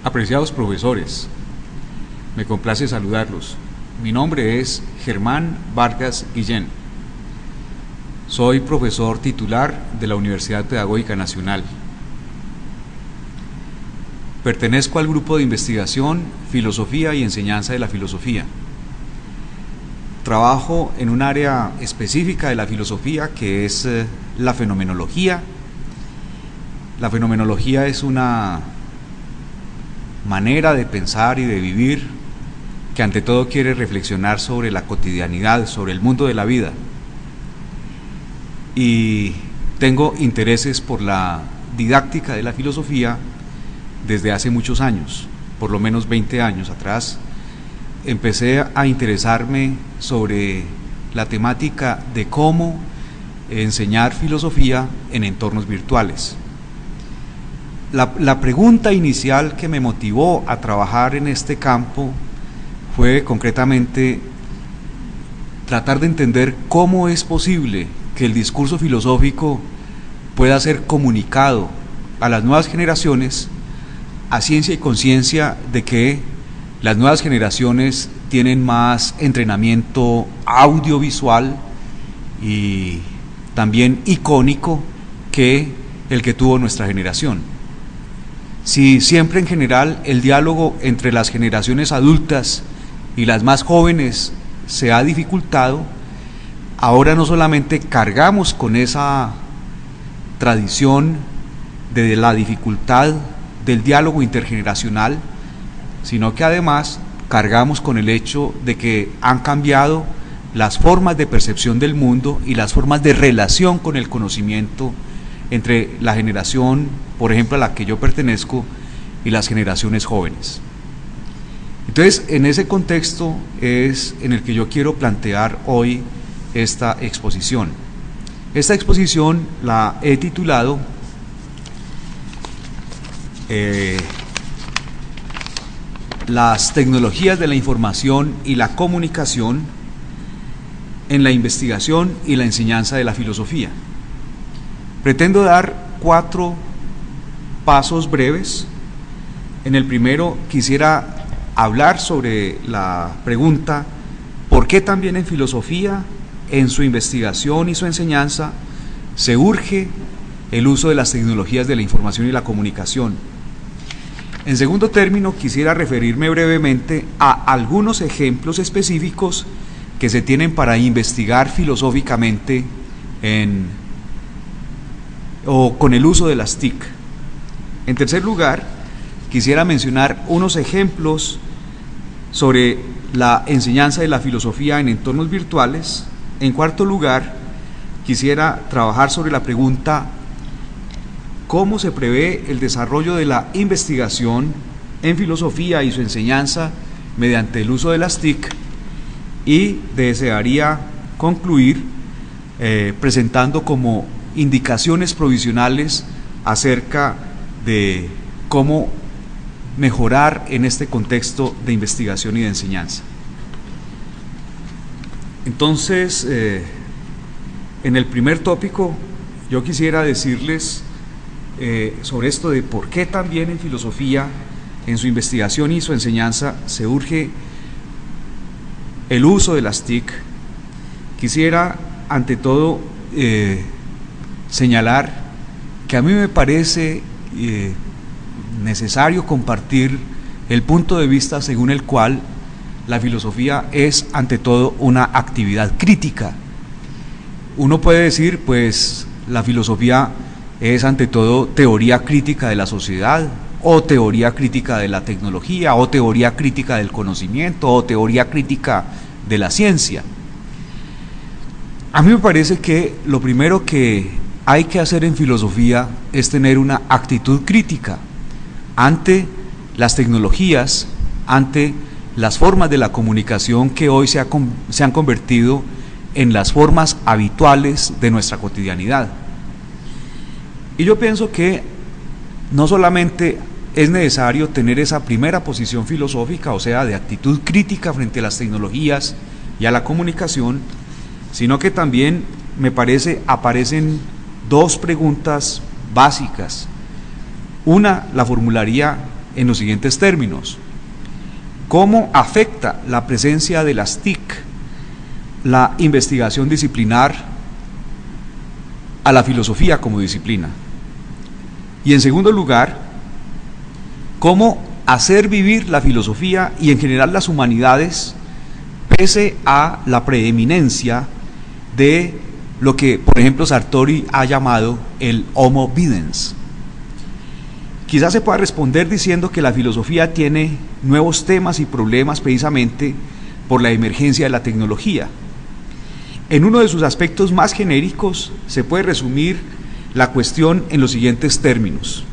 Apreciados profesores, me complace saludarlos. Mi nombre es Germán Vargas Guillén. Soy profesor titular de la Universidad Pedagógica Nacional. Pertenezco al grupo de investigación Filosofía y Enseñanza de la Filosofía. Trabajo en un área específica de la filosofía que es la fenomenología. La fenomenología es una manera de pensar y de vivir que ante todo quiere reflexionar sobre la cotidianidad, sobre el mundo de la vida. Y tengo intereses por la didáctica de la filosofía desde hace muchos años, por lo menos 20 años atrás. Empecé a interesarme sobre la temática de cómo enseñar filosofía en entornos virtuales. La pregunta inicial que me motivó a trabajar en este campo fue concretamente tratar de entender cómo es posible que el discurso filosófico pueda ser comunicado a las nuevas generaciones a ciencia y conciencia de que las nuevas generaciones tienen más entrenamiento audiovisual y también icónico que el que tuvo nuestra generación. Si siempre en general el diálogo entre las generaciones adultas y las más jóvenes se ha dificultado, ahora no solamente cargamos con esa tradición de la dificultad del diálogo intergeneracional, sino que además cargamos con el hecho de que han cambiado las formas de percepción del mundo y las formas de relación con el conocimiento entre la generación, por ejemplo, a la que yo pertenezco, y las generaciones jóvenes. Entonces, en ese contexto es en el que yo quiero plantear hoy esta exposición. Esta exposición la he titulado Las tecnologías de la información y la comunicación en la investigación y la enseñanza de la filosofía. Pretendo dar 4 pasos breves. En el primero quisiera hablar sobre la pregunta ¿por qué también en filosofía, en su investigación y su enseñanza, se urge el uso de las tecnologías de la información y la comunicación? En segundo término, quisiera referirme brevemente a algunos ejemplos específicos que se tienen para investigar filosóficamente con el uso de las TIC. En tercer lugar, quisiera mencionar unos ejemplos sobre la enseñanza de la filosofía en entornos virtuales. En cuarto lugar, quisiera trabajar sobre la pregunta ¿cómo se prevé el desarrollo de la investigación en filosofía y su enseñanza mediante el uso de las TIC? Y desearía concluir presentando como indicaciones provisionales acerca de cómo mejorar en este contexto de investigación y de enseñanza. Entonces, en el primer tópico, yo quisiera decirles sobre esto de por qué también en filosofía, en su investigación y su enseñanza, se urge el uso de las TIC. Quisiera, ante todo, señalar que a mí me parece necesario compartir el punto de vista según el cual la filosofía es, ante todo, una actividad crítica. Uno puede decir, pues, la filosofía es, ante todo, teoría crítica de la sociedad, o teoría crítica de la tecnología, o teoría crítica del conocimiento, o teoría crítica de la ciencia. A mí me parece que lo primero que hay que hacer en filosofía es tener una actitud crítica ante las tecnologías, ante las formas de la comunicación que hoy se han convertido en las formas habituales de nuestra cotidianidad. Y yo pienso que no solamente es necesario tener esa primera posición filosófica, o sea, de actitud crítica frente a las tecnologías y a la comunicación, sino que también, me parece, aparecen 2 preguntas básicas. Una la formularía en los siguientes términos. ¿Cómo afecta la presencia de las TIC, la investigación disciplinar, a la filosofía como disciplina? Y en segundo lugar, ¿cómo hacer vivir la filosofía y en general las humanidades pese a la preeminencia de lo que, por ejemplo, Sartori ha llamado el homo videns? Quizás se pueda responder diciendo que la filosofía tiene nuevos temas y problemas precisamente por la emergencia de la tecnología. En uno de sus aspectos más genéricos se puede resumir la cuestión en los siguientes términos: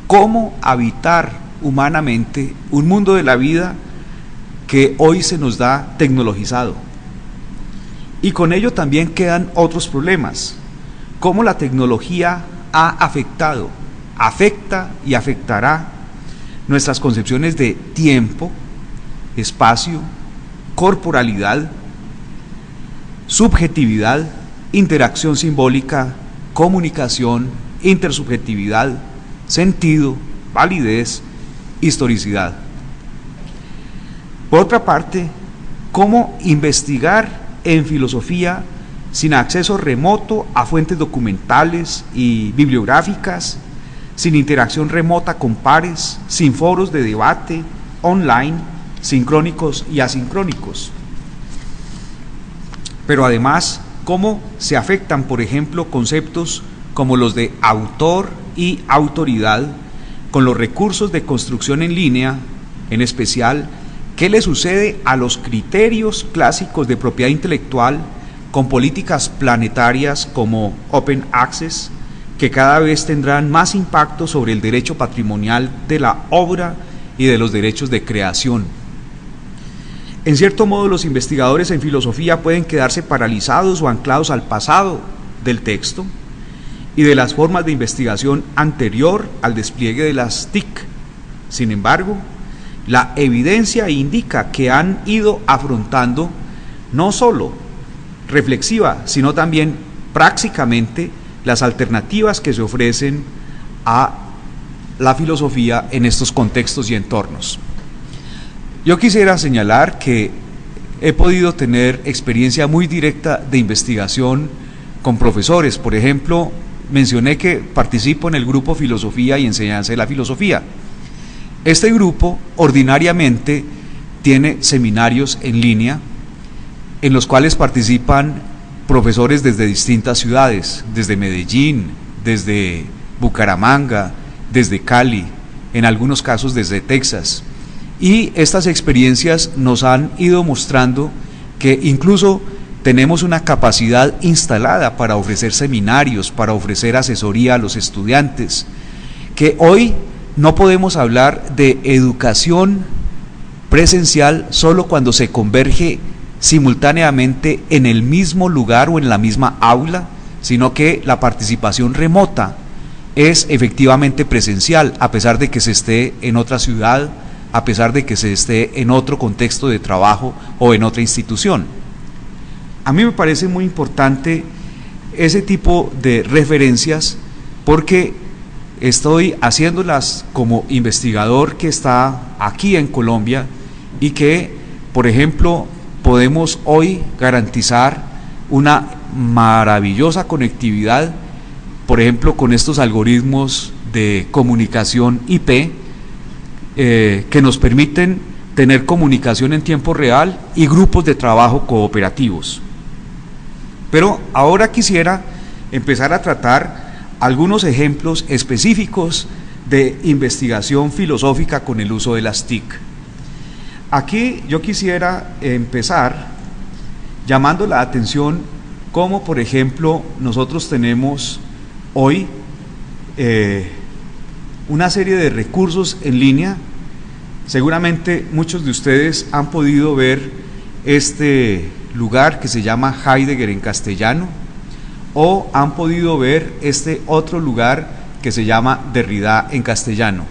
¿cómo habitar humanamente un mundo de la vida que hoy se nos da tecnologizado? Y con ello también quedan otros problemas: ¿cómo la tecnología ha afectado, afecta y afectará nuestras concepciones de tiempo, espacio, corporalidad, subjetividad, interacción simbólica, comunicación, intersubjetividad, sentido, validez, historicidad? Por otra parte, ¿cómo investigar en filosofía sin acceso remoto a fuentes documentales y bibliográficas, sin interacción remota con pares, sin foros de debate online, sincrónicos y asincrónicos? Pero además, ¿cómo se afectan, por ejemplo, conceptos como los de autor y autoridad con los recursos de construcción en línea? En especial, ¿qué le sucede a los criterios clásicos de propiedad intelectual con políticas planetarias como Open Access, que cada vez tendrán más impacto sobre el derecho patrimonial de la obra y de los derechos de creación? En cierto modo, los investigadores en filosofía pueden quedarse paralizados o anclados al pasado del texto y de las formas de investigación anterior al despliegue de las TIC. Sin embargo, la evidencia indica que han ido afrontando no solo reflexiva, sino también prácticamente las alternativas que se ofrecen a la filosofía en estos contextos y entornos. Yo quisiera señalar que he podido tener experiencia muy directa de investigación con profesores. Por ejemplo, mencioné que participo en el grupo Filosofía y Enseñanza de la Filosofía. Este grupo ordinariamente tiene seminarios en línea en los cuales participan profesores desde distintas ciudades, desde Medellín, desde Bucaramanga, desde Cali, en algunos casos desde Texas. Y estas experiencias nos han ido mostrando que incluso tenemos una capacidad instalada para ofrecer seminarios, para ofrecer asesoría a los estudiantes, que hoy no podemos hablar de educación presencial solo cuando se converge simultáneamente en el mismo lugar o en la misma aula, sino que la participación remota es efectivamente presencial, a pesar de que se esté en otra ciudad, a pesar de que se esté en otro contexto de trabajo o en otra institución. A mí me parece muy importante ese tipo de referencias porque estoy haciéndolas como investigador que está aquí en Colombia y que, por ejemplo, podemos hoy garantizar una maravillosa conectividad, por ejemplo, con estos algoritmos de comunicación IP, que nos permiten tener comunicación en tiempo real y grupos de trabajo cooperativos. Pero ahora quisiera empezar a tratar algunos ejemplos específicos de investigación filosófica con el uso de las TIC. Aquí yo quisiera empezar llamando la atención cómo, por ejemplo, nosotros tenemos hoy una serie de recursos en línea. Seguramente muchos de ustedes han podido ver este lugar que se llama Heidegger en castellano, o han podido ver este otro lugar que se llama Derrida en castellano.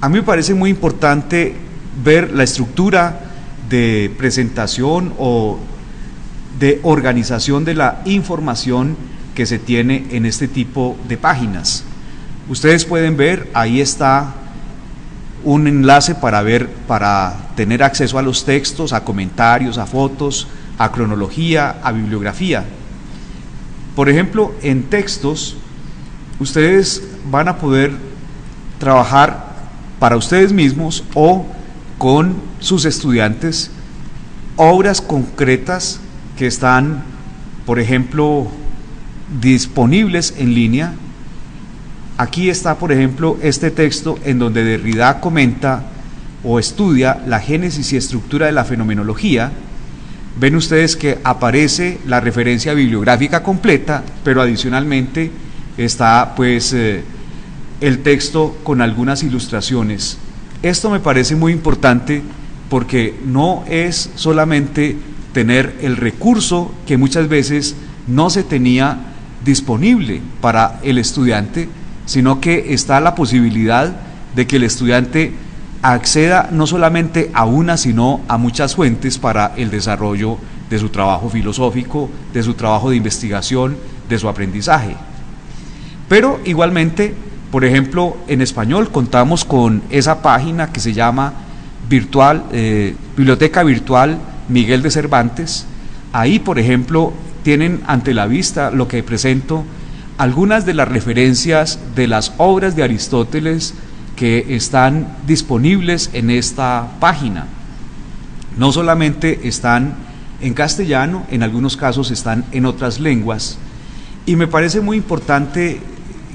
A mí me parece muy importante ver la estructura de presentación o de organización de la información que se tiene en este tipo de páginas. Ustedes pueden ver, ahí está un enlace para tener acceso a los textos, a comentarios, a fotos, a cronología, a bibliografía. Por ejemplo, en textos, ustedes van a poder trabajar para ustedes mismos o con sus estudiantes obras concretas que están, por ejemplo, disponibles en línea. Aquí está, por ejemplo, este texto en donde Derrida comenta o estudia la génesis y estructura de la fenomenología. Ven ustedes que aparece la referencia bibliográfica completa, pero adicionalmente está pues el texto con algunas ilustraciones. Esto me parece muy importante porque no es solamente tener el recurso que muchas veces no se tenía disponible para el estudiante, sino que está la posibilidad de que el estudiante acceda no solamente a una, sino a muchas fuentes para el desarrollo de su trabajo filosófico, de su trabajo de investigación, de su aprendizaje. Pero igualmente, por ejemplo, en español contamos con esa página que se llama Biblioteca Virtual Miguel de Cervantes. Ahí, por ejemplo, tienen ante la vista lo que presento, algunas de las referencias de las obras de Aristóteles que están disponibles en esta página. No solamente están en castellano, en algunos casos están en otras lenguas, y me parece muy importante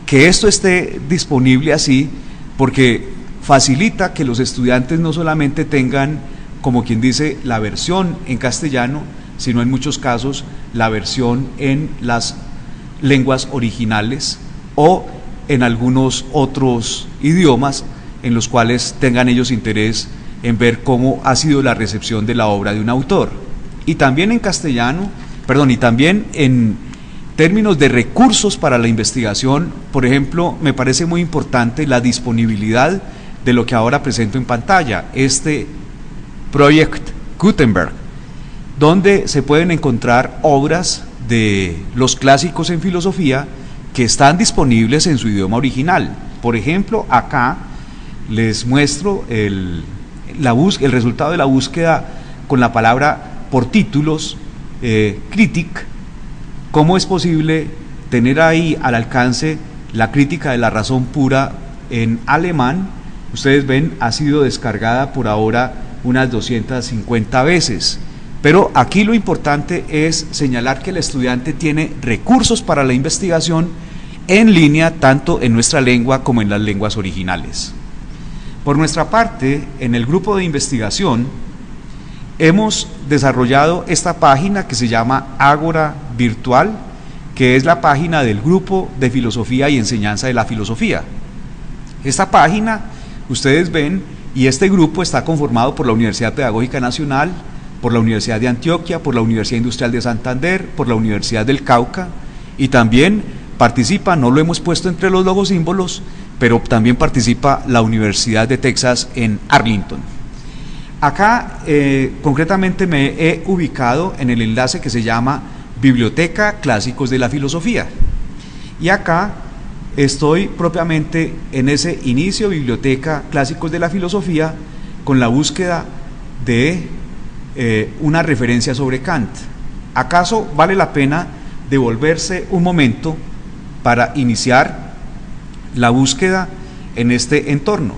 que esto esté disponible así, porque facilita que los estudiantes no solamente tengan, como quien dice, la versión en castellano, sino en muchos casos la versión en las lenguas originales o en algunos otros idiomas en los cuales tengan ellos interés en ver cómo ha sido la recepción de la obra de un autor. Y también en castellano, y también en términos de recursos para la investigación, por ejemplo, me parece muy importante la disponibilidad de lo que ahora presento en pantalla, este Project Gutenberg, donde se pueden encontrar obras de los clásicos en filosofía que están disponibles en su idioma original. Por ejemplo, acá les muestro el resultado de la búsqueda con la palabra por títulos, Kritik. ¿Cómo es posible tener ahí al alcance la crítica de la razón pura en alemán? Ustedes ven, ha sido descargada por ahora unas 250 veces. Pero aquí lo importante es señalar que el estudiante tiene recursos para la investigación en línea, tanto en nuestra lengua como en las lenguas originales. Por nuestra parte, en el grupo de investigación, hemos desarrollado esta página que se llama Ágora Virtual, que es la página del grupo de filosofía y enseñanza de la filosofía. Esta página, ustedes ven, y este grupo está conformado por la Universidad Pedagógica Nacional, por la Universidad de Antioquia, por la Universidad Industrial de Santander, por la Universidad del Cauca, y también participa, no lo hemos puesto entre los logosímbolos, pero también participa la Universidad de Texas en Arlington. Acá concretamente me he ubicado en el enlace que se llama Biblioteca Clásicos de la Filosofía, y acá estoy propiamente en ese inicio, Biblioteca Clásicos de la Filosofía, con la búsqueda de una referencia sobre Kant. ¿Acaso vale la pena devolverse un momento para iniciar la búsqueda en este entorno?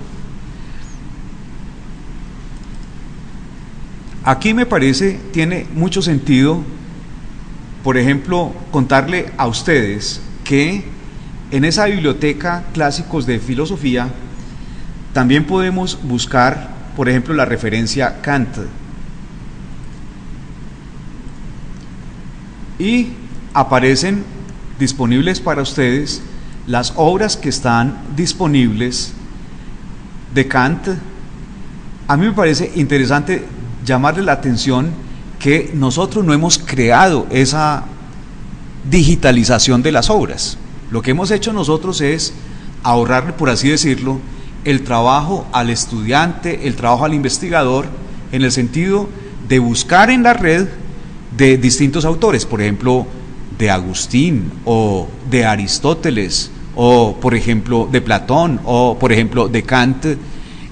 Aquí me parece tiene mucho sentido, por ejemplo, contarle a ustedes que en esa biblioteca Clásicos de Filosofía también podemos buscar, por ejemplo, la referencia Kant, y aparecen disponibles para ustedes las obras que están disponibles de Kant. A mí me parece interesante llamarle la atención que nosotros no hemos creado esa digitalización de las obras. Lo que hemos hecho nosotros es ahorrarle, por así decirlo, el trabajo al estudiante, el trabajo al investigador, en el sentido de buscar en la red de distintos autores, por ejemplo, de Agustín o de Aristóteles o, por ejemplo, de Platón o, por ejemplo, de Kant,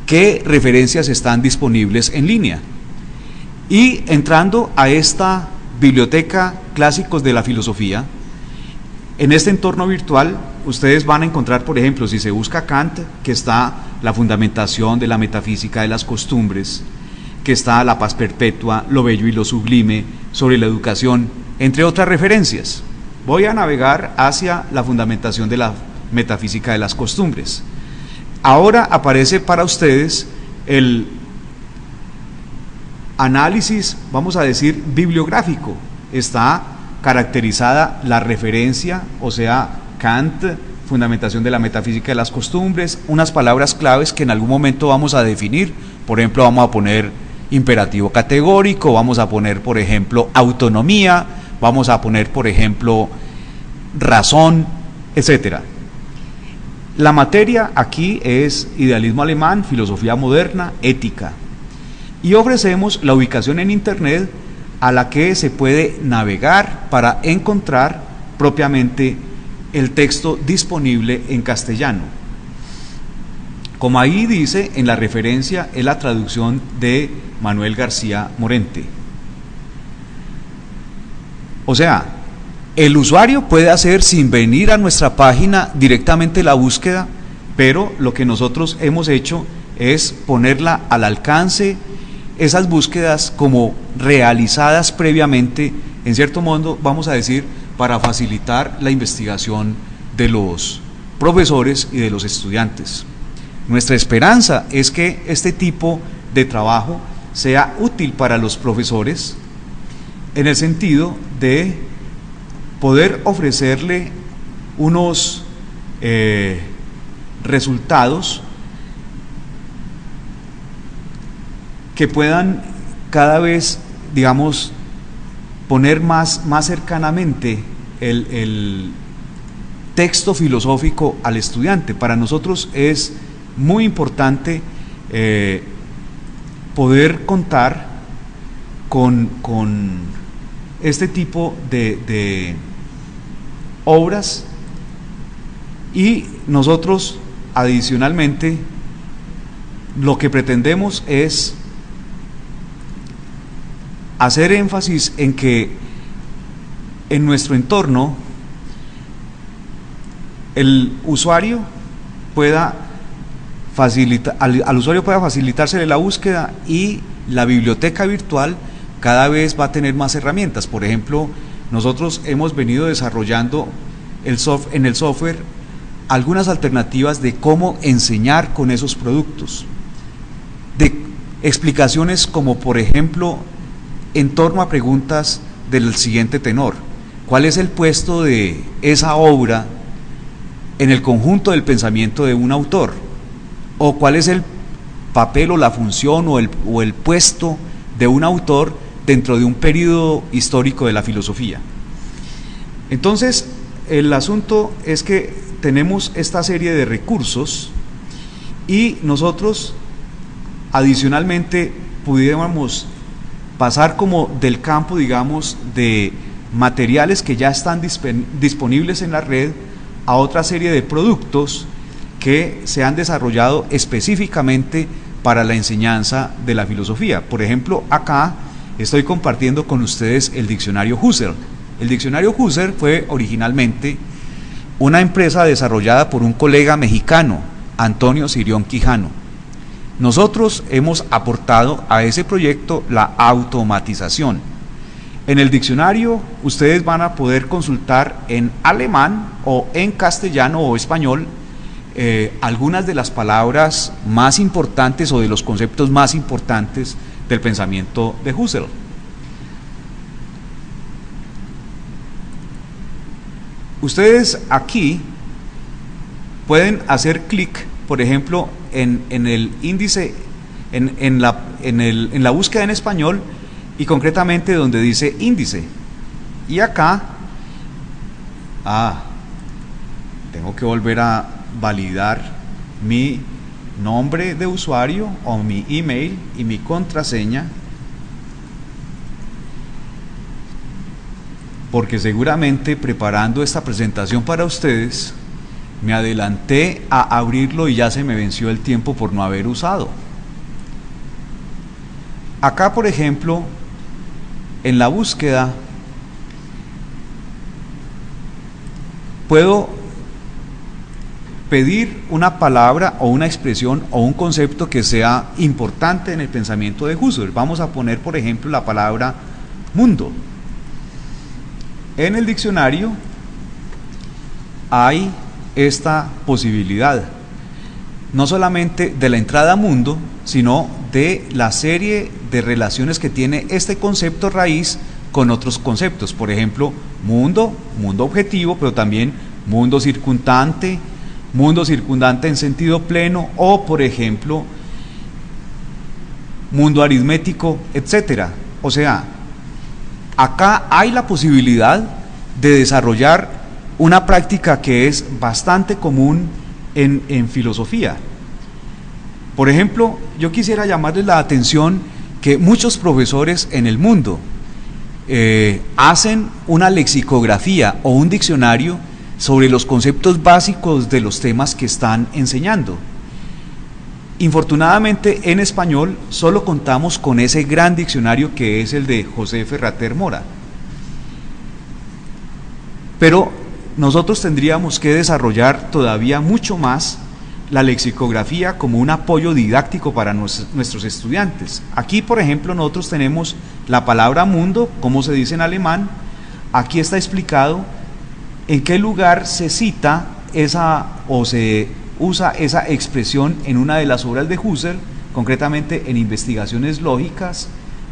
qué referencias están disponibles en línea. Y entrando a esta biblioteca Clásicos de la Filosofía, en este entorno virtual ustedes van a encontrar, por ejemplo, si se busca Kant, que está la fundamentación de la metafísica de las costumbres, que está la paz perpetua, lo bello y lo sublime, sobre la educación, entre otras referencias. Voy a navegar hacia la fundamentación de la metafísica de las costumbres. Ahora aparece para ustedes el análisis, vamos a decir, bibliográfico. Está caracterizada la referencia, o sea, Kant, fundamentación de la metafísica de las costumbres, unas palabras claves que en algún momento vamos a definir. Por ejemplo, vamos a poner imperativo categórico, vamos a poner, por ejemplo, autonomía, vamos a poner, por ejemplo, razón, etcétera. La materia aquí es idealismo alemán, filosofía moderna, ética. Y ofrecemos la ubicación en internet a la que se puede navegar para encontrar propiamente el texto disponible en castellano. Como ahí dice, en la referencia es la traducción de Manuel García Morente. O sea, el usuario puede hacer sin venir a nuestra página directamente la búsqueda, pero lo que nosotros hemos hecho es ponerla al alcance, esas búsquedas como realizadas previamente, en cierto modo, vamos a decir, para facilitar la investigación de los profesores y de los estudiantes. Nuestra esperanza es que este tipo de trabajo sea útil para los profesores en el sentido de poder ofrecerle unos resultados que puedan cada vez, digamos, poner más cercanamente el texto filosófico al estudiante. Para nosotros es muy importante poder contar con este tipo de obras, y nosotros adicionalmente lo que pretendemos es hacer énfasis en que en nuestro entorno el usuario pueda al usuario pueda facilitársele la búsqueda, y la biblioteca virtual cada vez va a tener más herramientas. Por ejemplo, nosotros hemos venido desarrollando en el software algunas alternativas de cómo enseñar con esos productos, de explicaciones como, por ejemplo, en torno a preguntas del siguiente tenor: ¿cuál es el puesto de esa obra en el conjunto del pensamiento de un autor? ¿O cuál es el papel o la función o el puesto de un autor dentro de un periodo histórico de la filosofía? Entonces, el asunto es que tenemos esta serie de recursos, y nosotros adicionalmente pudiéramos pasar como del campo, digamos, de materiales que ya están disponibles en la red a otra serie de productos que se han desarrollado específicamente para la enseñanza de la filosofía. Por ejemplo, acá estoy compartiendo con ustedes el diccionario Husserl. El diccionario Husserl fue originalmente una empresa desarrollada por un colega mexicano, Antonio Sirión Quijano. Nosotros hemos aportado a ese proyecto la automatización. En el diccionario ustedes van a poder consultar en alemán o en castellano o español algunas de las palabras más importantes o de los conceptos más importantes del pensamiento de Husserl. Ustedes aquí pueden hacer clic, por ejemplo, en el índice, en la búsqueda en español, y concretamente donde dice índice. Y acá, tengo que volver a validar mi nombre de usuario o mi email y mi contraseña, porque seguramente preparando esta presentación para ustedes Me adelanté a abrirlo y ya se me venció el tiempo por no haber usado. Acá, por ejemplo, en la búsqueda, puedo pedir una palabra o una expresión o un concepto que sea importante en el pensamiento de Husserl. Vamos a poner, por ejemplo, la palabra mundo. En el diccionario hay esta posibilidad, no solamente de la entrada mundo, sino de la serie de relaciones que tiene este concepto raíz con otros conceptos. Por ejemplo, mundo, mundo objetivo, pero también mundo circundante en sentido pleno, o por ejemplo, mundo aritmético, etcétera. O sea, acá hay la posibilidad de desarrollar una práctica que es bastante común en filosofía. Por ejemplo, yo quisiera llamarles la atención que muchos profesores en el mundo hacen una lexicografía o un diccionario sobre los conceptos básicos de los temas que están enseñando. Infortunadamente, en español solo contamos con ese gran diccionario que es el de José Ferrater Mora. Pero nosotros tendríamos que desarrollar todavía mucho más la lexicografía como un apoyo didáctico para nuestros estudiantes. Aquí, por ejemplo, nosotros tenemos la palabra mundo, como se dice en alemán. Aquí está explicado en qué lugar se cita esa o se usa esa expresión en una de las obras de Husserl, concretamente en Investigaciones Lógicas,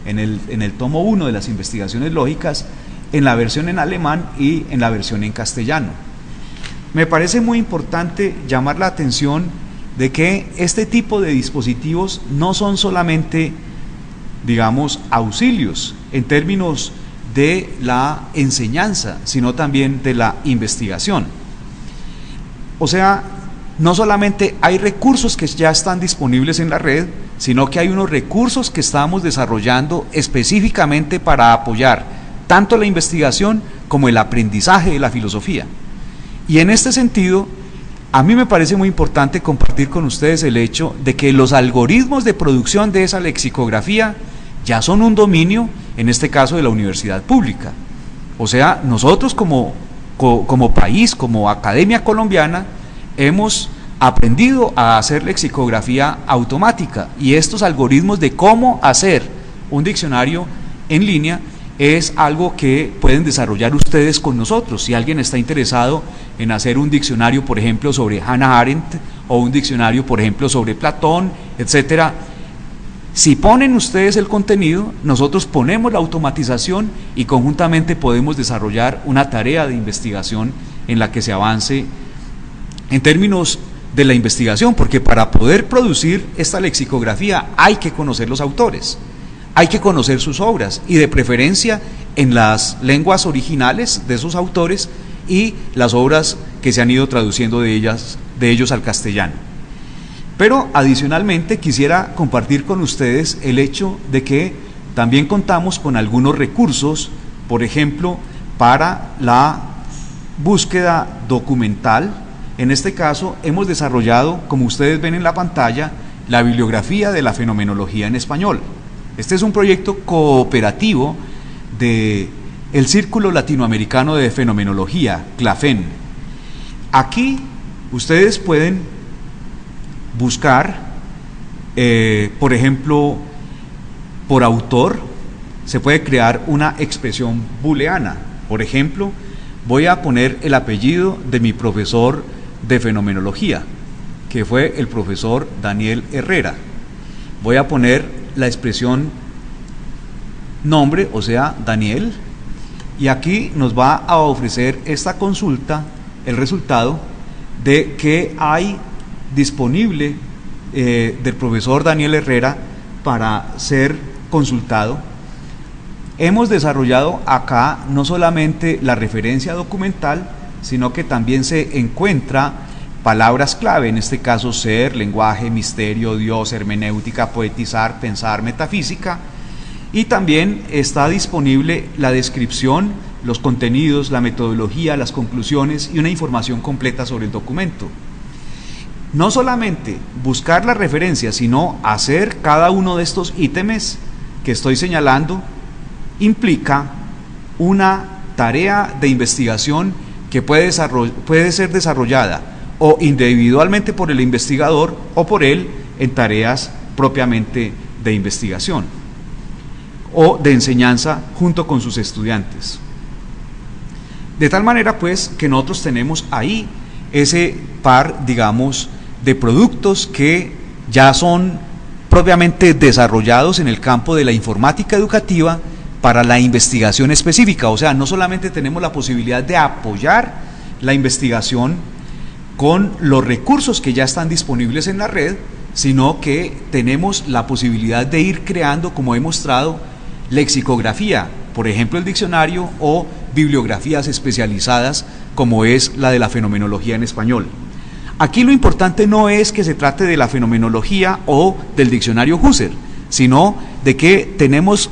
en el tomo 1 de las Investigaciones Lógicas, en la versión en alemán y en la versión en castellano. Me parece muy importante llamar la atención de que este tipo de dispositivos no son solamente, digamos, auxilios en términos de la enseñanza, sino también de la investigación. O sea, no solamente hay recursos que ya están disponibles en la red, sino que hay unos recursos que estamos desarrollando específicamente para apoyar tanto la investigación como el aprendizaje de la filosofía. Y en este sentido, a mí me parece muy importante compartir con ustedes el hecho de que los algoritmos de producción de esa lexicografía ya son un dominio, en este caso de la universidad pública. O sea, nosotros como país, como academia colombiana, hemos aprendido a hacer lexicografía automática, y estos algoritmos de cómo hacer un diccionario en línea es algo que pueden desarrollar ustedes con nosotros. Si alguien está interesado en hacer un diccionario, por ejemplo, sobre Hannah Arendt, o un diccionario, por ejemplo, sobre Platón, etcétera, si ponen ustedes el contenido, nosotros ponemos la automatización y conjuntamente podemos desarrollar una tarea de investigación en la que se avance en términos de la investigación, porque para poder producir esta lexicografía hay que conocer los autores, hay que conocer sus obras, y de preferencia en las lenguas originales de esos autores y las obras que se han ido traduciendo de ellos al castellano. Pero adicionalmente quisiera compartir con ustedes el hecho de que también contamos con algunos recursos, por ejemplo, para la búsqueda documental. En este caso hemos desarrollado, como ustedes ven en la pantalla, la bibliografía de la fenomenología en español. Este es un proyecto cooperativo del Círculo Latinoamericano de Fenomenología, CLAFEN. Aquí ustedes pueden buscar, por ejemplo, por autor. Se puede crear una expresión booleana. Por ejemplo, voy a poner el apellido de mi profesor de fenomenología, que fue el profesor Daniel Herrera. Voy a poner la expresión nombre, o sea, Daniel, y aquí nos va a ofrecer esta consulta el resultado de que hay disponible del profesor Daniel Herrera para ser consultado. Hemos desarrollado acá no solamente la referencia documental, sino que también se encuentra palabras clave, en este caso ser, lenguaje, misterio, Dios, hermenéutica, poetizar, pensar, metafísica, y también está disponible la descripción los contenidos, la metodología, las conclusiones y una información completa sobre el documento. No solamente buscar la referencia, sino hacer cada uno de estos ítems que estoy señalando implica una tarea de investigación que puede ser desarrollada o individualmente por el investigador o por él en tareas propiamente de investigación o de enseñanza junto con sus estudiantes. De tal manera pues que nosotros tenemos ahí ese par, digamos, de productos que ya son propiamente desarrollados en el campo de la informática educativa para la investigación específica. O sea, no solamente tenemos la posibilidad de apoyar la investigación con los recursos que ya están disponibles en la red, sino que tenemos la posibilidad de ir creando, como he mostrado, lexicografía, por ejemplo el diccionario, o bibliografías especializadas como es la de la fenomenología en español. Aquí lo importante no es que se trate de la fenomenología o del diccionario Husserl, sino de que tenemos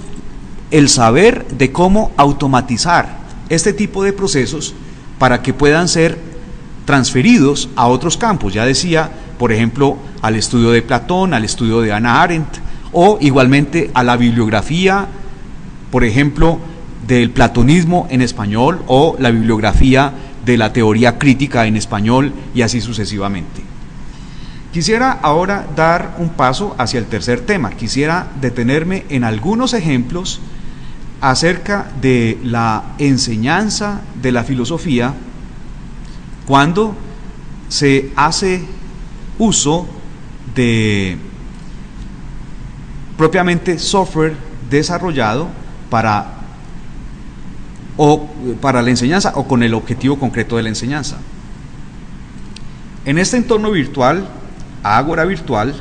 el saber de cómo automatizar este tipo de procesos para que puedan ser transferidos a otros campos. Ya decía, por ejemplo, al estudio de Platón, al estudio de Hannah Arendt, o igualmente a la bibliografía, por ejemplo, del platonismo en español o la bibliografía de la teoría crítica en español y así sucesivamente. Quisiera ahora dar un paso hacia el tercer tema. Quisiera detenerme en algunos ejemplos acerca de la enseñanza de la filosofía cuando se hace uso de propiamente software desarrollado para la enseñanza o con el objetivo concreto de la enseñanza. En este entorno virtual, Ágora Virtual,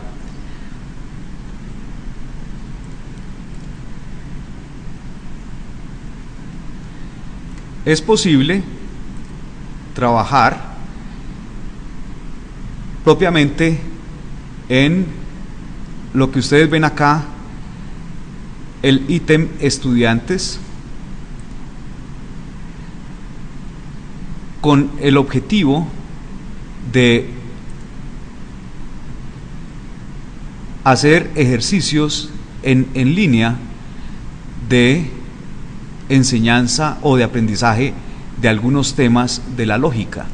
es posible trabajar propiamente en lo que ustedes ven acá, el ítem estudiantes, con el objetivo de hacer ejercicios en línea de enseñanza o de aprendizaje de algunos temas de la lógica.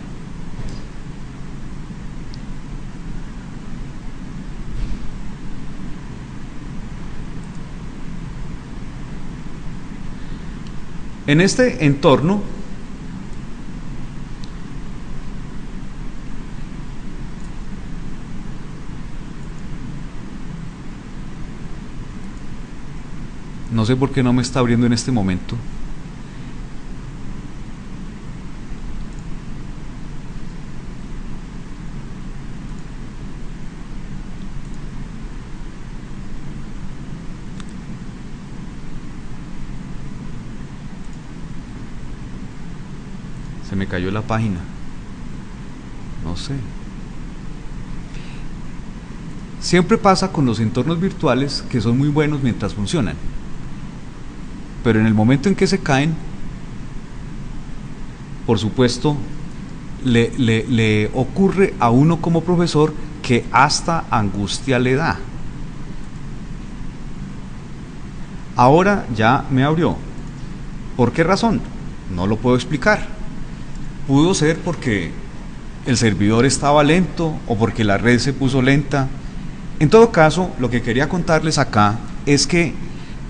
En este entorno no sé por qué no me está abriendo en este momento. Se me cayó la página. No sé. Siempre pasa con los entornos virtuales que son muy buenos mientras funcionan, pero en el momento en que se caen, por supuesto, le ocurre a uno como profesor que hasta angustia le da. Ahora ya me abrió. ¿Por qué razón? No lo puedo explicar. Pudo ser porque el servidor estaba lento o porque la red se puso lenta. En todo caso, lo que quería contarles acá es que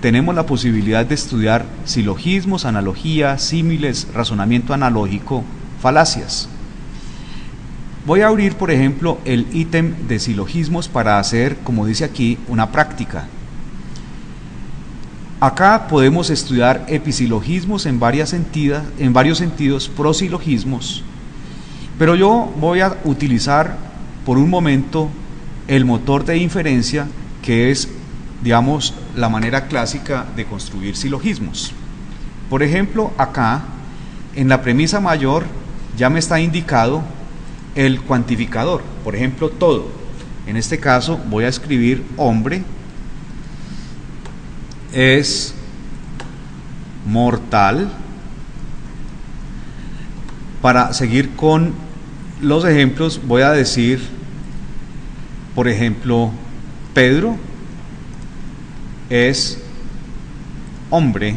tenemos la posibilidad de estudiar silogismos, analogías, símiles, razonamiento analógico, falacias. Voy a abrir, por ejemplo, el ítem de silogismos para hacer, como dice aquí, una práctica. Acá podemos estudiar episilogismos en varios sentidos, prosilogismos, pero yo voy a utilizar por un momento el motor de inferencia, que es, digamos, la manera clásica de construir silogismos. Por ejemplo, acá, en la premisa mayor, ya me está indicado el cuantificador, por ejemplo, todo. En este caso voy a escribir hombre es mortal Para seguir con los ejemplos, voy a decir, por ejemplo, Pedro es hombre,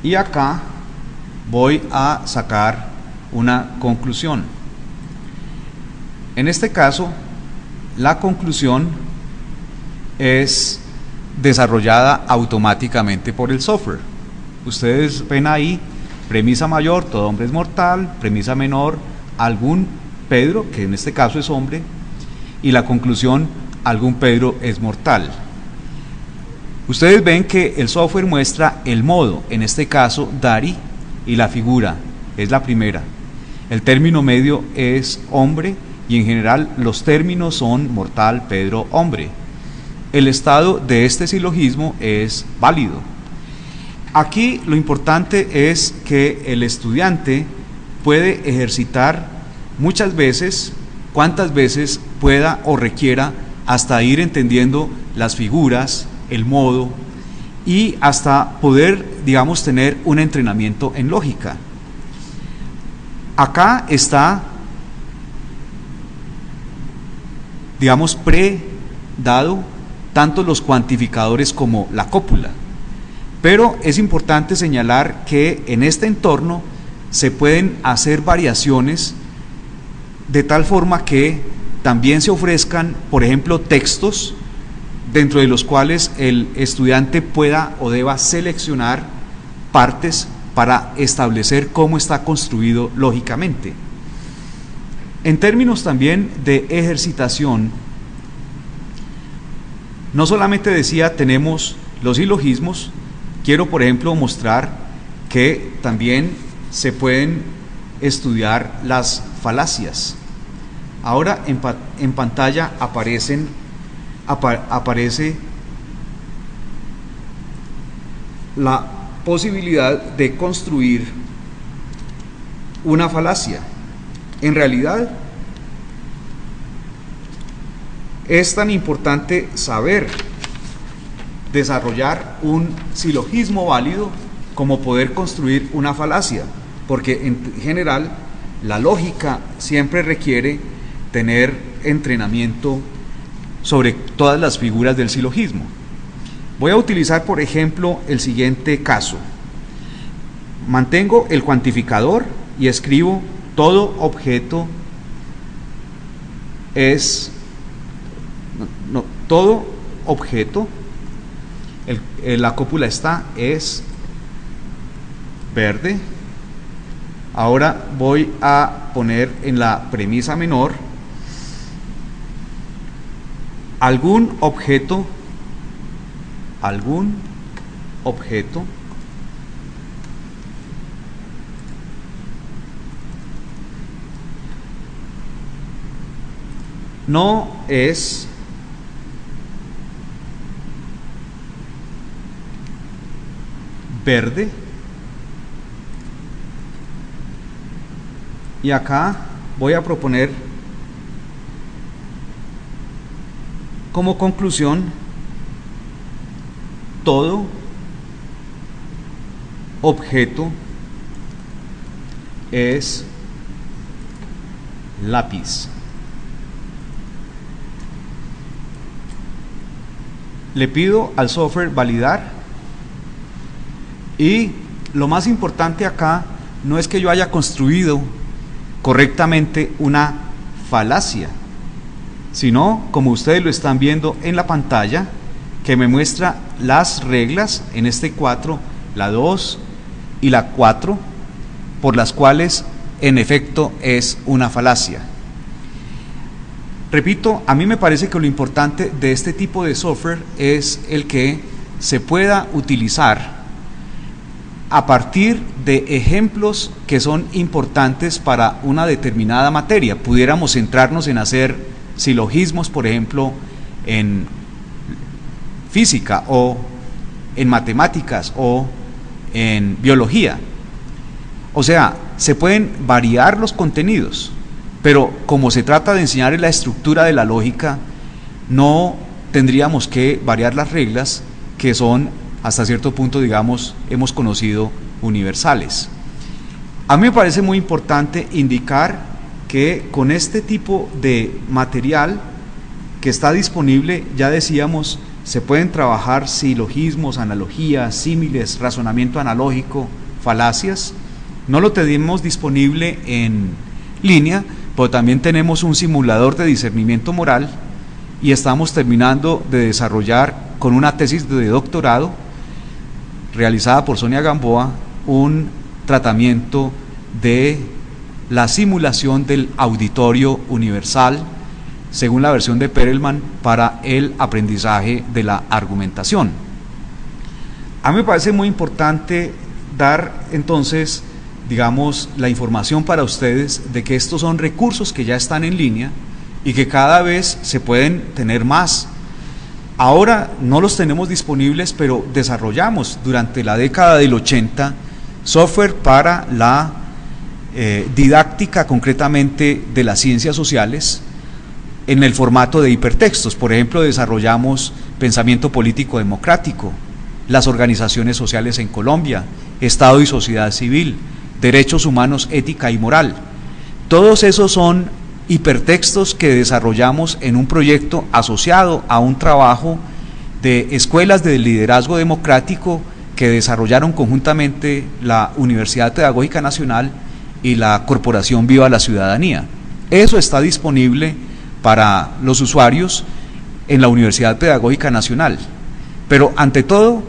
y acá voy a sacar una conclusión. En este caso, la conclusión es desarrollada automáticamente por el software. Ustedes ven ahí, premisa mayor, todo hombre es mortal; premisa menor, algún Pedro, que en este caso es hombre; y la conclusión, algún Pedro es mortal. Ustedes ven que el software muestra el modo, en este caso Dari, y la figura es la primera. El término medio es hombre, y en general los términos son mortal, Pedro, hombre. El estado de este silogismo es válido. Aquí lo importante es que el estudiante puede ejercitar muchas veces, cuantas veces pueda o requiera, hasta ir entendiendo las figuras, el modo, y hasta poder, digamos, tener un entrenamiento en lógica. Acá está, digamos, predado tanto los cuantificadores como la cópula. Pero es importante señalar que en este entorno se pueden hacer variaciones de tal forma que también se ofrezcan, por ejemplo, textos dentro de los cuales el estudiante pueda o deba seleccionar partes para establecer cómo está construido lógicamente. En términos también de ejercitación, no solamente decía tenemos los silogismos, quiero por ejemplo mostrar que también se pueden estudiar las falacias. Ahora en pantalla aparece la posibilidad de construir una falacia. En realidad es tan importante saber desarrollar un silogismo válido como poder construir una falacia, porque en general la lógica siempre requiere tener entrenamiento sobre todas las figuras del silogismo. Voy a utilizar, por ejemplo, el siguiente caso. Mantengo el cuantificador y escribo todo objeto es todo objeto, la cópula está, es verde. Ahora voy a poner en la premisa menor algún objeto no es verde, y acá voy a proponer como conclusión todo objeto es lápiz. Le pido al software validar, y lo más importante acá no es que yo haya construido correctamente una falacia, sino, como ustedes lo están viendo en la pantalla, que me muestra las reglas, en este 4, la 2 y la 4, por las cuales en efecto es una falacia. Repito, a mí me parece que lo importante de este tipo de software es el que se pueda utilizar a partir de ejemplos que son importantes para una determinada materia. Pudiéramos centrarnos en hacer silogismos, por ejemplo, en física o en matemáticas o en biología. O sea, se pueden variar los contenidos, pero como se trata de enseñar la estructura de la lógica, no tendríamos que variar las reglas, que son hasta cierto punto, digamos, hemos conocido universales. A mí me parece muy importante indicar que con este tipo de material que está disponible, ya decíamos, se pueden trabajar silogismos, analogías, símiles, razonamiento analógico, falacias. No lo tenemos disponible en línea, pero también tenemos un simulador de discernimiento moral y estamos terminando de desarrollar con una tesis de doctorado realizada por Sonia Gamboa un tratamiento de la simulación del auditorio universal según la versión de Perelman para el aprendizaje de la argumentación. A mí me parece muy importante dar entonces, digamos, la información para ustedes de que estos son recursos que ya están en línea y que cada vez se pueden tener más. Ahora no los tenemos disponibles, pero desarrollamos durante la década del 80 software para la didáctica concretamente de las ciencias sociales en el formato de hipertextos. Por ejemplo, desarrollamos pensamiento político democrático, las organizaciones sociales en Colombia, Estado y sociedad civil, derechos humanos, ética y moral. Todos esos son hipertextos que desarrollamos en un proyecto asociado a un trabajo de escuelas de liderazgo democrático que desarrollaron conjuntamente la Universidad Pedagógica Nacional y la Corporación Viva la Ciudadanía. Eso está disponible para los usuarios en la Universidad Pedagógica Nacional. Pero ante todo,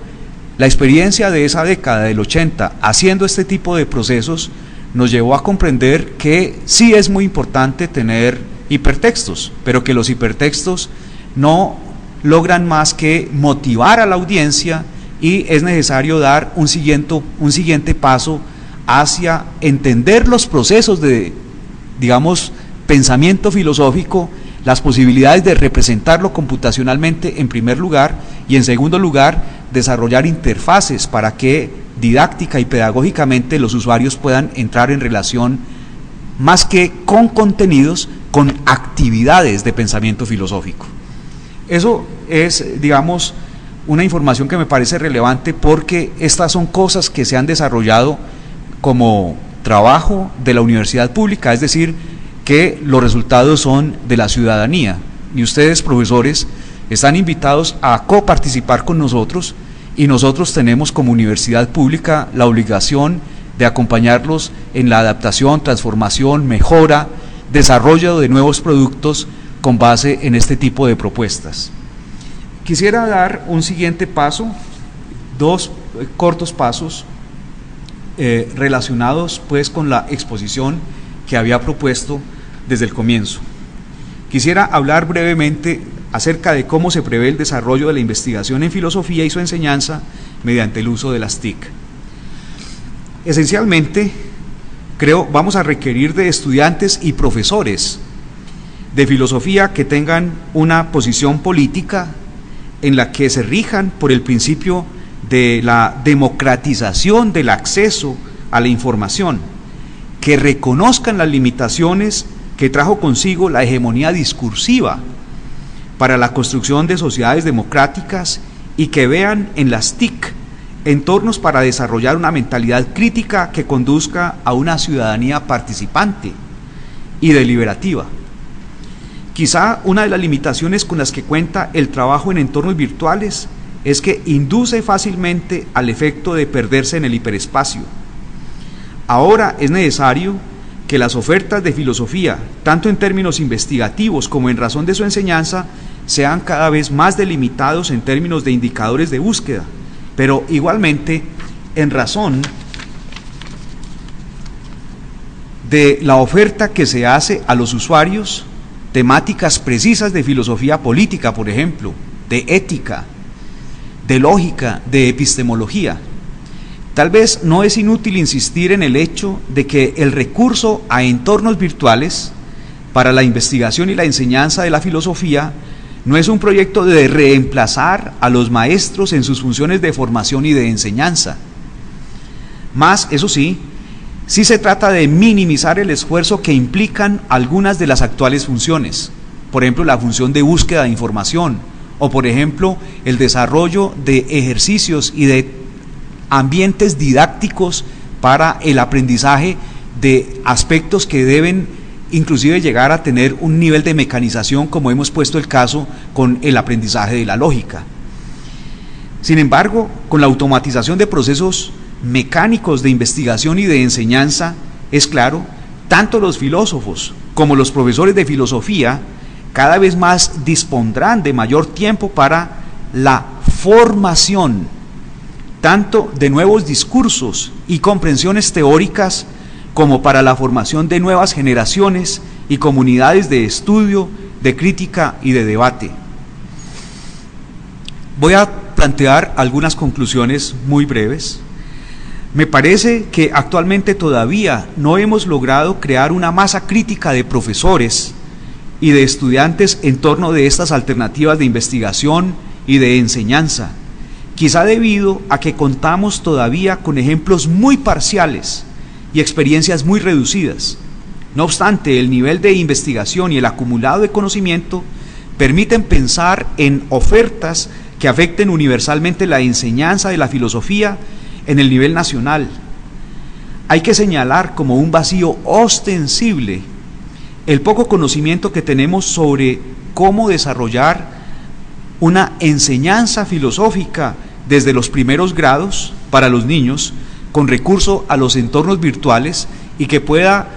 la experiencia de esa década del 80 haciendo este tipo de procesos nos llevó a comprender que sí es muy importante tener hipertextos, pero que los hipertextos no logran más que motivar a la audiencia y es necesario dar un siguiente paso hacia entender los procesos de, digamos, pensamiento filosófico, las posibilidades de representarlo computacionalmente en primer lugar y en segundo lugar desarrollar interfaces para que didáctica y pedagógicamente los usuarios puedan entrar en relación más que con contenidos, con actividades de pensamiento filosófico. Eso es, digamos, una información que me parece relevante porque estas son cosas que se han desarrollado como trabajo de la universidad pública, es decir, que los resultados son de la ciudadanía y ustedes, profesores, están invitados a coparticipar con nosotros y nosotros tenemos como universidad pública la obligación de acompañarlos en la adaptación, transformación, mejora, desarrollo de nuevos productos con base en este tipo de propuestas. Quisiera dar un siguiente paso, dos cortos pasos relacionados pues con la exposición que había propuesto desde el comienzo. Quisiera hablar brevemente acerca de cómo se prevé el desarrollo de la investigación en filosofía y su enseñanza mediante el uso de las TIC. Esencialmente, vamos a requerir de estudiantes y profesores de filosofía que tengan una posición política en la que se rijan por el principio de la democratización del acceso a la información, que reconozcan las limitaciones que trajo consigo la hegemonía discursiva para la construcción de sociedades democráticas y que vean en las TIC entornos para desarrollar una mentalidad crítica que conduzca a una ciudadanía participante y deliberativa. Quizá una de las limitaciones con las que cuenta el trabajo en entornos virtuales es que induce fácilmente al efecto de perderse en el hiperespacio. Ahora es necesario que las ofertas de filosofía, tanto en términos investigativos como en razón de su enseñanza, sean cada vez más delimitados en términos de indicadores de búsqueda, pero igualmente en razón de la oferta que se hace a los usuarios, temáticas precisas de filosofía política, por ejemplo, de ética, de lógica, de epistemología. Tal vez no es inútil insistir en el hecho de que el recurso a entornos virtuales para la investigación y la enseñanza de la filosofía no es un proyecto de reemplazar a los maestros en sus funciones de formación y de enseñanza. Más, eso sí se trata de minimizar el esfuerzo que implican algunas de las actuales funciones, por ejemplo, la función de búsqueda de información, o por ejemplo, el desarrollo de ejercicios y de ambientes didácticos para el aprendizaje de aspectos que deben inclusive llegar a tener un nivel de mecanización, como hemos puesto el caso con el aprendizaje de la lógica. Sin embargo, con la automatización de procesos mecánicos de investigación y de enseñanza, es claro, tanto los filósofos como los profesores de filosofía cada vez más dispondrán de mayor tiempo para la formación, tanto de nuevos discursos y comprensiones teóricas, como para la formación de nuevas generaciones y comunidades de estudio, de crítica y de debate. Voy a plantear algunas conclusiones muy breves. Me parece que actualmente todavía no hemos logrado crear una masa crítica de profesores y de estudiantes en torno de estas alternativas de investigación y de enseñanza, quizá debido a que contamos todavía con ejemplos muy parciales y experiencias muy reducidas. No obstante, el nivel de investigación y el acumulado de conocimiento permiten pensar en ofertas que afecten universalmente la enseñanza de la filosofía en el nivel nacional. Hay que señalar como un vacío ostensible el poco conocimiento que tenemos sobre cómo desarrollar una enseñanza filosófica desde los primeros grados para los niños, con recurso a los entornos virtuales, y que pueda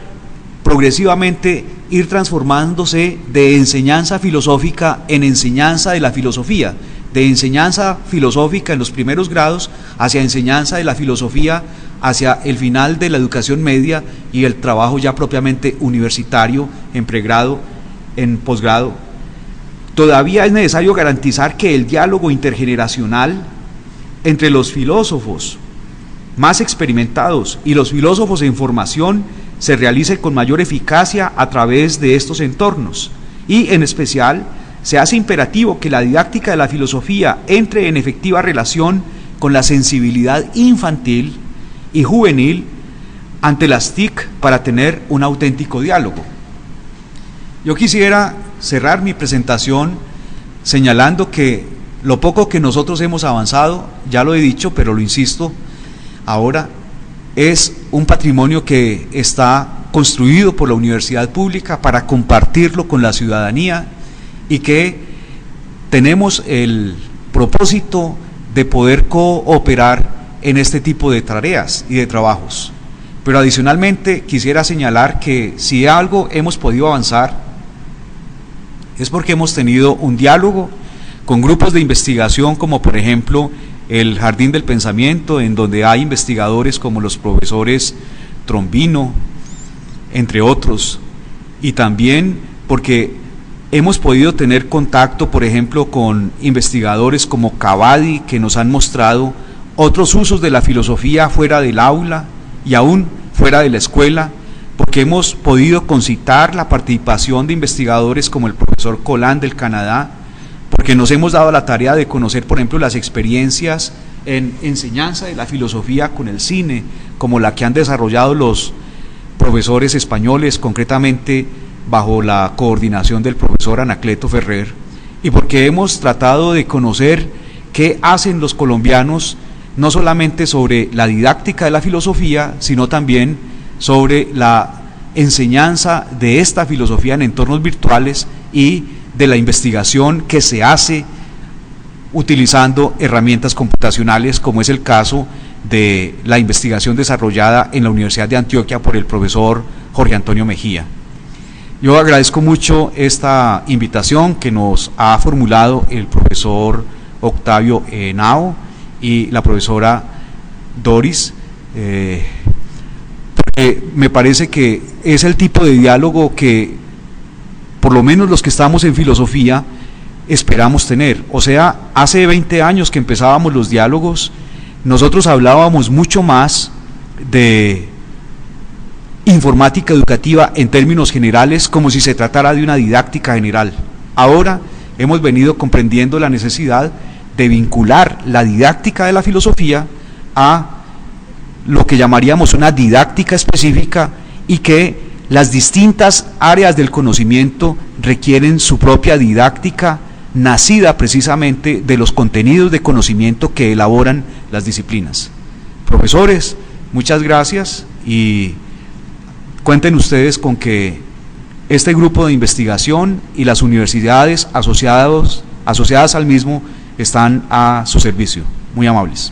progresivamente ir transformándose de enseñanza filosófica en enseñanza de la filosofía, de enseñanza filosófica en los primeros grados hacia enseñanza de la filosofía hacia el final de la educación media y el trabajo ya propiamente universitario, en pregrado, en posgrado. Todavía es necesario garantizar que el diálogo intergeneracional entre los filósofos más experimentados y los filósofos en formación se realice con mayor eficacia a través de estos entornos, y en especial se hace imperativo que la didáctica de la filosofía entre en efectiva relación con la sensibilidad infantil y juvenil ante las TIC para tener un auténtico diálogo. Yo quisiera cerrar mi presentación señalando que lo poco que nosotros hemos avanzado, ya lo he dicho, pero lo insisto ahora, es un patrimonio que está construido por la universidad pública para compartirlo con la ciudadanía, y que tenemos el propósito de poder cooperar en este tipo de tareas y de trabajos. Pero adicionalmente quisiera señalar que si algo hemos podido avanzar es porque hemos tenido un diálogo con grupos de investigación, como por ejemplo el Jardín del Pensamiento, en donde hay investigadores como los profesores Trombino, entre otros, y también porque hemos podido tener contacto, por ejemplo, con investigadores como Cavadi, que nos han mostrado otros usos de la filosofía fuera del aula y aún fuera de la escuela, porque hemos podido concitar la participación de investigadores como el profesor Colán del Canadá, porque nos hemos dado la tarea de conocer, por ejemplo, las experiencias en enseñanza de la filosofía con el cine, como la que han desarrollado los profesores españoles, concretamente bajo la coordinación del profesor Anacleto Ferrer, y porque hemos tratado de conocer qué hacen los colombianos, no solamente sobre la didáctica de la filosofía, sino también sobre la enseñanza de esta filosofía en entornos virtuales y de la investigación que se hace utilizando herramientas computacionales, como es el caso de la investigación desarrollada en la Universidad de Antioquia por el profesor Jorge Antonio Mejía. Yo agradezco mucho esta invitación que nos ha formulado el profesor Octavio Henao y la profesora Doris, porque me parece que es el tipo de diálogo que por lo menos los que estamos en filosofía esperamos tener. O sea, hace 20 años que empezábamos los diálogos, nosotros hablábamos mucho más de informática educativa en términos generales, como si se tratara de una didáctica general. Ahora hemos venido comprendiendo la necesidad de vincular la didáctica de la filosofía a lo que llamaríamos una didáctica específica, y que las distintas áreas del conocimiento requieren su propia didáctica, nacida precisamente de los contenidos de conocimiento que elaboran las disciplinas. Profesores, muchas gracias, y cuenten ustedes con que este grupo de investigación y las universidades asociadas al mismo están a su servicio. Muy amables.